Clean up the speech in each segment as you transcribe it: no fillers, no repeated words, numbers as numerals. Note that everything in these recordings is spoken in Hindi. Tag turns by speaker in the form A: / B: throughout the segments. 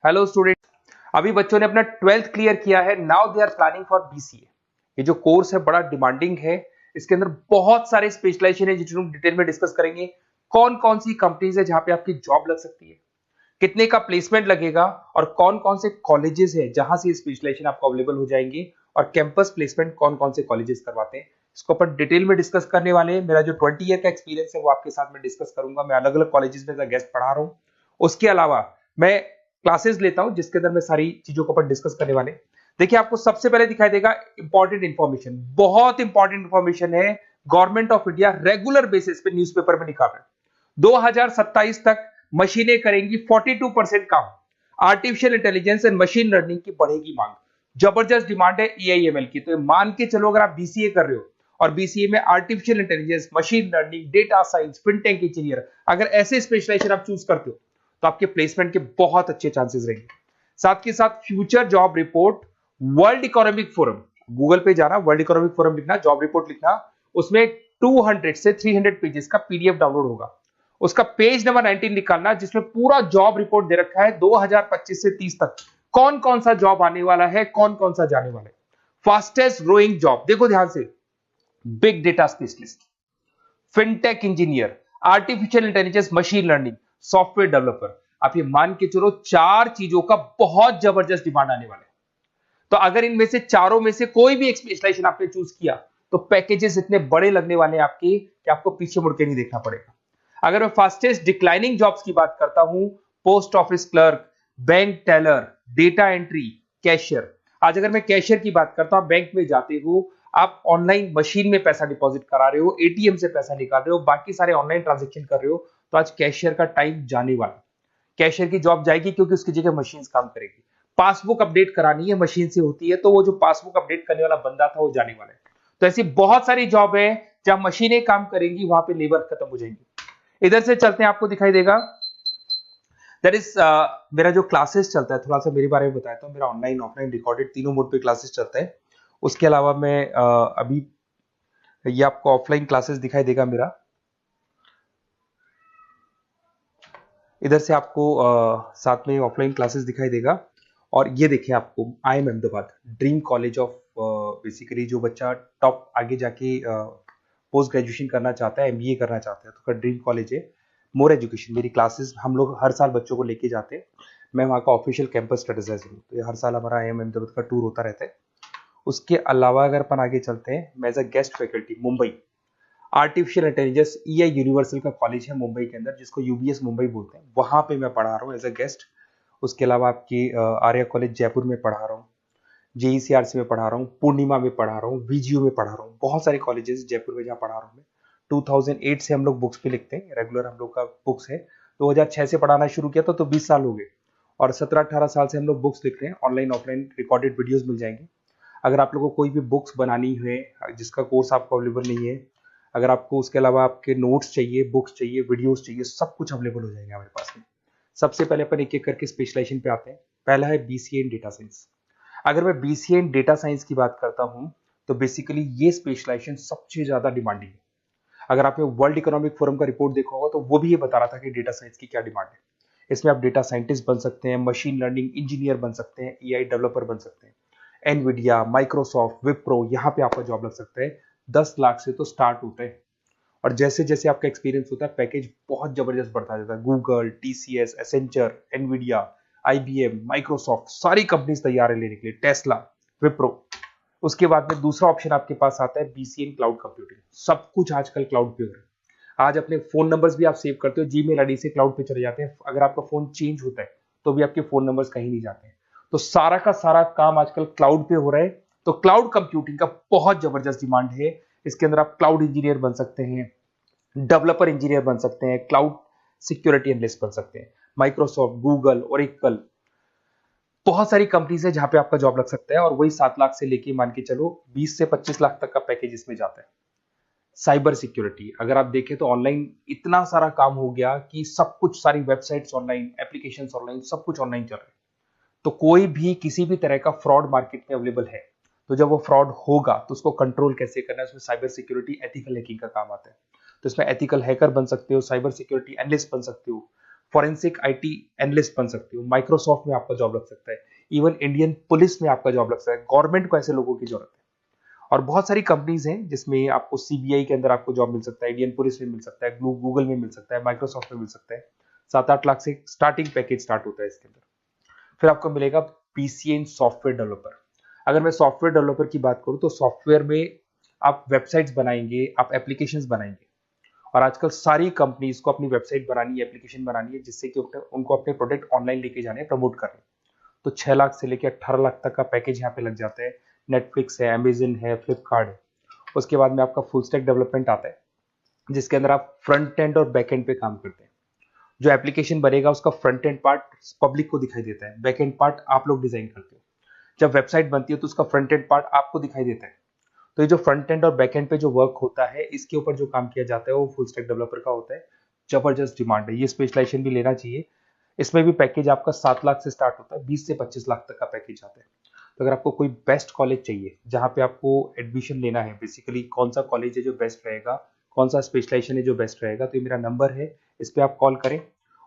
A: Hello student. अभी बच्चों ने अपना 12th क्लियर किया है। Now they are planning for BCA. ये जो कोर्स है बड़ा डिमांडिंग है। इसके अंदर बहुत सारे स्पेशलाइजेशन है जिनको हम डिटेल में डिस्कस करेंगे। कौन कौन सी कंपनीज है जहां पे आपकी जॉब लग सकती है, कितने का प्लेसमेंट लगेगा और कौन कौन से कॉलेजेस है जहां से स्पेशलाइजेशन आपको अवेलेबल हो जाएंगे और कैंपस प्लेसमेंट कौन कौन से कॉलेजेस करवाते हैं, इसको अपन डिटेल में डिस्कस करने वाले हैं। मेरा जो 20 ईयर का एक्सपीरियंस है वो आपके साथ में डिस्कस करूंगा। मैं अलग अलग कॉलेजेस में गेस्ट पढ़ा रहा हूँ। उसके अलावा मैं क्लासेस लेता हूं जिसके अंदर मैं सारी चीजों को अपन डिस्कस करने वाले। देखिए, आपको सबसे पहले दिखाई देगा इंपॉर्टेंट इंफॉर्मेशन, बहुत इंपॉर्टेंट इंफॉर्मेशन है। Government of India regular basis पे न्यूज़पेपर में निकाल रहा है 2027 तक मशीनें करेंगी 42% काम। Artificial intelligence and machine learning की बढ़ेगी मांग। जबरदस्त डिमांड है एआईएमएल की। तो मान के चलो, अगर आप बीसीए कर रहे हो और बीसीए में artificial intelligence, machine learning, data science, fintech engineer, अगर ऐसे स्पेशलाइजेशन आप चूज करते हो तो आपके प्लेसमेंट के बहुत अच्छे चांसेस रहेंगे। साथ के साथ future job report, world economic forum, Google पे जाना, वर्ल्ड इकोनॉमिक फोरम लिखना, जॉब रिपोर्ट लिखना, उसमें 200 से 300 पेजेस का पीडीएफ डाउनलोड होगा। उसका पेज नंबर 19 निकालना जिसमें पूरा जॉब रिपोर्ट दे रखा है 2025 से 30 तक कौन कौन सा जॉब आने वाला है, कौन कौन सा जाने वाला है। फास्टेस्ट ग्रोइंग जॉब देखो ध्यान से, big data specialist, fintech engineer, artificial intelligence, machine learning, software developer. आप ये मान के चलो 4 चीजों का बहुत जबरदस्त डिमांड आने वाला है। तो अगर इनमें से चारों में से कोई भी एक स्पेशलाइजेशन आपने चूज किया तो पैकेजेस इतने बड़े लगने वाले हैं आपके कि आपको पीछे मुड़ के नहीं देखना पड़ेगा। अगर मैं फास्टेस्ट डिक्लाइनिंग जॉब्स की बात करता हूं, post office clerk, bank teller, data entry, cashier. आज अगर मैं कैशियर की बात करता हूं, बैंक में जाते हो, आप ऑनलाइन मशीन में पैसा डिपॉजिट करा रहे हो, एटीएम से पैसा निकाल रहे हो, बाकी सारे ऑनलाइन ट्रांजेक्शन कर रहे हो, तो आज कैशियर का टाइम जाने वाला। कैशियर की जॉब जाएगी क्योंकि उसकी जगह मशीन काम करेगी। पासबुक अपडेट करानी है, मशीन से होती है, तो वो जो पासबुक अपडेट करने वाला बंदा था वो जाने वाला है। तो ऐसी बहुत सारी जॉब है जहां मशीनें काम करेंगी, वहां पे लेबर खत्म हो जाएंगी। इधर से चलते हैं, आपको दिखाई देगा दैट इज मेरा जो क्लासेस चलता है, थोड़ा सा मेरे बारे में बताता हूँ। मेरा ऑनलाइन ऑफलाइन रिकॉर्डेड तीनों मोड पे क्लासेस चलता है। उसके अलावा मैं अभी ये आपको ऑफलाइन क्लासेस दिखाई देगा मेरा। इधर से आपको साथ में ऑफलाइन क्लासेस दिखाई देगा। और ये देखिए, आपको IIM Ahmedabad, dream college of, basically जो बच्चा टॉप आगे जाके पोस्ट ग्रेजुएशन करना चाहता है, एमबीए करना चाहता है, तो उसका ड्रीम कॉलेज है। मोर एजुकेशन मेरी क्लासेस हम लोग हर साल बच्चों को लेके जाते हैं। मैं वहाँ का ऑफिशियल कैंपस स्ट्रेटेजाइजर हूँ, तो ये हर साल हमारा IIM अहमदाबाद का टूर होता रहता है। उसके अलावा अगर अपन आगे चलते हैं, मैं as a guest faculty Mumbai artificial intelligence EI universal का कॉलेज है मुंबई के अंदर, जिसको यूबीएस मुंबई बोलते हैं, वहां पे मैं पढ़ा रहा हूँ एज अ गेस्ट। उसके अलावा आपकी आर्या कॉलेज जयपुर में पढ़ा रहा हूँ, JECRC में पढ़ा रहा हूँ, पूर्णिमा में पढ़ा रहा हूँ, VGU में पढ़ा रहा हूँ। बहुत सारे कॉलेजेस जयपुर में जहाँ पढ़ा रहा हूँ मैं। 2008 से हम लोग बुक्स पे लिखते हैं, रेगुलर हम लोग का बुक्स है। 2006 से पढ़ाना शुरू किया था, तो 20 साल हो गए। और 17-18 साल से हम लोग बुक्स लिख रहे हैं। ऑनलाइन ऑफलाइन रिकॉर्डेड वीडियोस मिल जाएंगे। अगर आप लोगों को कोई भी बुक्स बनानी है जिसका कोर्स आपको अवेलेबल नहीं है, अगर आपको उसके अलावा आपके नोट्स चाहिए, बुक्स चाहिए, वीडियोस चाहिए, सब कुछ अवेलेबल हो जाएगा हमारे पास में। सबसे पहले अपन एक एक करके स्पेशलाइजेशन पे आते हैं। पहला है बीसीए इन डेटा साइंस। अगर मैं बीसीए इन डेटा साइंस की बात करता हूं तो बेसिकली ये स्पेशलाइजेशन सबसे ज्यादा डिमांडिंग है। अगर आपने वर्ल्ड इकोनॉमिक फोरम का रिपोर्ट देखा होगा तो वो भी ये बता रहा था कि डेटा साइंस की क्या डिमांड है। इसमें आप डेटा साइंटिस्ट बन सकते हैं, मशीन लर्निंग इंजीनियर बन सकते हैं, एआई डेवलपर बन सकते हैं। एनवीडिया, माइक्रोसॉफ्ट, विप्रो, यहाँ पे आपका जॉब लग सकता है। 10 लाख से तो स्टार्ट होते हैं। और जैसे जैसे आपका एक्सपीरियंस होता है, पैकेज बहुत जबरदस्त बढ़ता जाता है। Google, TCS, Accenture, Nvidia, IBM, Microsoft, सारी कंपनीज तैयार है लेने के लिए, टेस्ला, विप्रो। उसके बाद में दूसरा ऑप्शन आपके पास आता है बीसीए इन क्लाउड कंप्यूटिंग। सब कुछ आजकल क्लाउड पे हो रहा है। आज अपने फोन नंबर्स भी आप सेव करते हो, जीमेल आईडी से क्लाउड पे चले जाते हैं। अगर आपका फोन चेंज होता है तो भी आपके फोन नंबर्स कहीं नहीं जाते हैं। तो सारा का सारा काम आजकल क्लाउड पे हो रहा है। तो क्लाउड कंप्यूटिंग का बहुत जबरदस्त डिमांड है। इसके अंदर आप क्लाउड इंजीनियर बन सकते हैं, डेवलपर इंजीनियर बन सकते हैं, क्लाउड सिक्योरिटी एनालिस्ट बन सकते हैं। माइक्रोसॉफ्ट, गूगल, ओरेकल, बहुत सारी कंपनीज है जहां पे आपका जॉब लग सकता है। और वही 7 लाख से लेके मान के चलो 20 से 25 लाख तक का पैकेज इसमें जाता है। साइबर सिक्योरिटी अगर आप देखें तो ऑनलाइन इतना सारा काम हो गया कि सब कुछ, सारी वेबसाइट्स ऑनलाइन, एप्लीकेशंस ऑनलाइन, सब कुछ ऑनलाइन चल रहा है। तो कोई भी किसी भी तरह का फ्रॉड मार्केट में अवेलेबल है, तो जब वो फ्रॉड होगा तो उसको कंट्रोल कैसे करना है, उसमें साइबर सिक्योरिटी, एथिकल हैकिंग का काम आता है। तो इसमें एथिकल हैकर बन सकते हो, साइबर सिक्योरिटी एनालिस्ट बन सकते हो, फॉरेंसिक आईटी एनालिस्ट बन सकते हो, माइक्रोसॉफ्ट में आपका जॉब लग सकता है, इवन इंडियन पुलिस में आपका जॉब लग सकता है। गवर्नमेंट को ऐसे लोगों की जरूरत है। और बहुत सारी कंपनीज हैं जिसमें आपको सीबीआई के अंदर आपको जॉब मिल सकता है, इंडियन पुलिस में मिल सकता है, गूगल में मिल सकता है, माइक्रोसॉफ्ट में मिल सकता है। 7-8 लाख से स्टार्टिंग पैकेज स्टार्ट होता है इसके अंदर। फिर आपको मिलेगा पीसीए इन सॉफ्टवेयर डेवलपर। अगर मैं सॉफ्टवेयर डेवलपर की बात करूं तो सॉफ्टवेयर में आप वेबसाइट्स बनाएंगे, आप एप्लीकेशंस बनाएंगे। और आजकल सारी कंपनीज को अपनी वेबसाइट बनानी है, एप्लीकेशन बनानी है, जिससे कि उनको अपने प्रोडक्ट ऑनलाइन लेके जाने, प्रमोट करने। तो 6 लाख से लेकर 18 लाख तक का पैकेज यहाँ पे लग जाता है। नेटफ्लिक्स है, अमेजन है, फ्लिपकार्ट है। उसके बाद में आपका फुल स्टैक डेवलपमेंट आता है, जिसके अंदर आप फ्रंट एंड और बैक एंड पे काम करते हैं। जो एप्लीकेशन बनेगा उसका फ्रंट एंड पार्ट पब्लिक को दिखाई देता है, बैक एंड पार्ट आप लोग डिजाइन करते हो। जब वेबसाइट बनती है तो उसका फ्रंट एंड पार्ट आपको दिखाई देता है। तो ये जो फ्रंट एंड और बैक एंड पे जो वर्क होता है, इसके ऊपर जो काम किया जाता है वो फुल स्टैक डेवलपर का होता है। जबरदस्त डिमांड है, ये स्पेशलाइजेशन भी लेना चाहिए। इसमें भी पैकेज आपका 7 लाख से स्टार्ट होता है, 20 से 25 लाख तक का पैकेज आता है। तो अगर आपको कोई बेस्ट कॉलेज चाहिए जहाँ पे आपको एडमिशन लेना है, बेसिकली कौन सा कॉलेज है जो बेस्ट रहेगा, कौन सा स्पेशलाइजेशन है जो बेस्ट रहेगा, तो ये मेरा नंबर है, इस पर आप कॉल करें।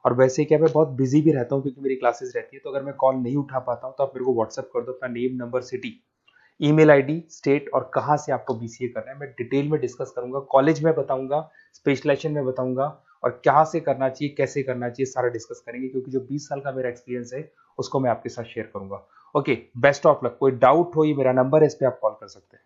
A: और वैसे क्या, मैं बहुत बिजी भी रहता हूँ क्योंकि मेरी क्लासेस रहती है, तो अगर मैं कॉल नहीं उठा पाता हूँ तो आप मेरे को व्हाट्सअप कर दो अपना name, number, city, email ID, state और कहाँ से आपको बीसीए करना है। मैं डिटेल में डिस्कस करूंगा, कॉलेज में बताऊंगा, स्पेशलाइजेशन में बताऊंगा, और कहाँ से करना चाहिए, कैसे करना चाहिए, सारा डिस्कस करेंगे, क्योंकि जो 20 साल का मेरा एक्सपीरियंस है उसको मैं आपके साथ शेयर करूंगा। Okay, best of luck. कोई डाउट हो, ये मेरा नंबर है, इस पर आप कॉल कर सकते हैं।